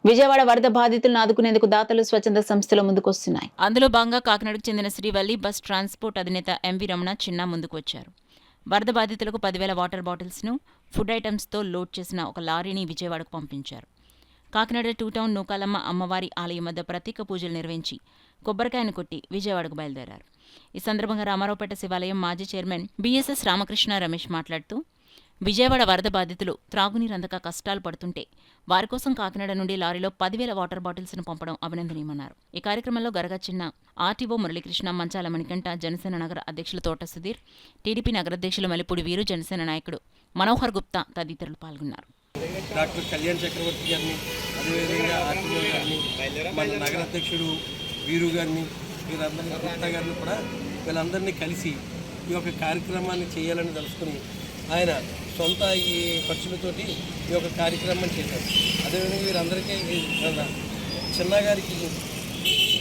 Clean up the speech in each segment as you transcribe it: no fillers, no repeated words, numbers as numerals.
విజయవాడ వరద బాధితులను ఆదుకునేందుకు దాతలు స్వచ్ఛంద సంస్థలు ముందుకొస్తున్నాయి. అందులో భాగంగా కాకినాడకు చెందిన శ్రీవల్లి బస్ ట్రాన్స్పోర్ట్ అధినేత ఎంవి రమణ చిన్న ముందుకు వచ్చారు. వరద బాధితులకు 10,000 వాటర్ బాటిల్స్ను, ఫుడ్ ఐటమ్స్తో లోడ్ చేసిన ఒక లారీని విజయవాడకు పంపించారు. కాకినాడ 2 టౌన్ నూకాలమ్మ అమ్మవారి ఆలయం వద్ద ప్రత్యేక పూజలు నిర్వహించి కొబ్బరికాయను కొట్టి విజయవాడకు బయలుదేరారు. ఈ సందర్భంగా రామారావుపేట శివాలయం మాజీ చైర్మన్ బిఎస్ఎస్ రామకృష్ణ రమేష్ మాట్లాడుతూ, విజయవాడ వరద బాధితులు త్రాగునీరు అందక కష్టాలు పడుతుంటే వారి కోసం కాకినాడ నుండి లారీలో 10,000 వాటర్ బాటిల్స్ను పంపడం అభినందనీయమన్నారు. ఈ కార్యక్రమంలో గరగ చిన్న, ఆర్టీఓ మురళీకృష్ణ, మంచాల మణికంఠ, జనసేన నగర అధ్యక్షులు తోట సుధీర్, టీడీపీ నగరాధ్యక్షులు మలిపూడి వీరు, జనసేన నాయకుడు మనోహర్ గుప్తా తదితరులు పాల్గొన్నారు. డాక్టర్ కళ్యాణ్ చక్రవర్తి గారిని, అదేవిధంగా ఆర్టీఓ గారిని, మన నగర అధ్యక్షుడు వీరు గారిని, వీరందరినీ గుప్తా గారిని కూడా వీళ్ళందరినీ కలిసి ఈ యొక్క కార్యక్రమాన్ని చేయాలని తెలుసుకుని ఆయన సొంత ఈ ఖర్చులతోటి ఈ యొక్క కార్యక్రమాన్ని చేశారు. అదేవిధంగా వీరందరికీ చిన్న గారికి,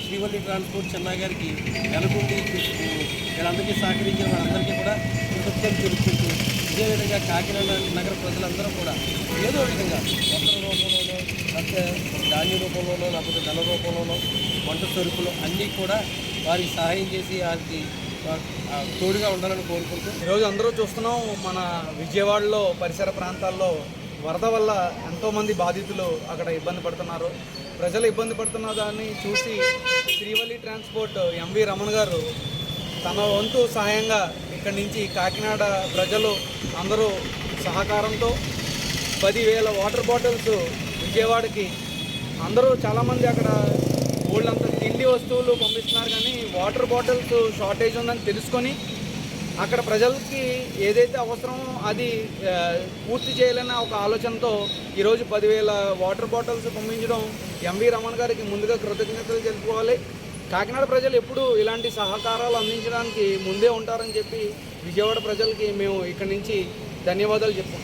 శ్రీవల్లి ట్రాన్స్పోర్ట్ చిన్న గారికి వెనకుండి వీళ్ళందరికీ సహకరించిన వాళ్ళందరికీ కూడా కృతజ్ఞతలు తెలుపుకుంటూ, ఇదేవిధంగా కాకినాడ నగర ప్రజలందరూ కూడా ఏదో విధంగా వస్త్ర రూపంలోనో, లేకపోతే ధాన్య రూపంలోనో, లేకపోతే ధన రూపంలోనో, వంట సరుకులు అన్నీ కూడా వారికి సహాయం చేసి వారికి తోడుగా ఉండాలని కోరుకుంటూ ఈరోజు అందరూ చూస్తున్నాం, మన విజయవాడలో పరిసర ప్రాంతాల్లో వరద వల్ల ఎంతోమంది బాధితులు అక్కడ ఇబ్బంది పడుతున్నారు. ప్రజలు ఇబ్బంది పడుతున్న దాన్ని చూసి శ్రీవల్లి ట్రాన్స్పోర్ట్ ఎంవి రమణ గారు తన వంతు సహాయంగా ఇక్కడి నుంచి కాకినాడ ప్రజలు అందరూ సహకారంతో 10,000 వాటర్ బాటిల్స్ విజయవాడకి, అందరూ చాలామంది అక్కడ ఊళ్ళంతా తిండి వస్తువులు పంపిస్తున్నారు, కానీ వాటర్ బాటిల్స్ షార్టేజ్ ఉందని తెలుసుకొని అక్కడ ప్రజలకి ఏదైతే అవసరమో అది పూర్తి చేయాలన్న ఒక ఆలోచనతో ఈరోజు 10,000 వాటర్ బాటిల్స్ పంపించడం ఎంవి రమణ గారికి ముందుగా కృతజ్ఞతలు తెలుపుకోవాలి. కాకినాడ ప్రజలు ఎప్పుడూ ఇలాంటి సహకారాలు అందించడానికి ముందే ఉంటారని చెప్పి విజయవాడ ప్రజలకి మేము ఇక్కడి నుంచి ధన్యవాదాలు చెప్పుకుంటాం.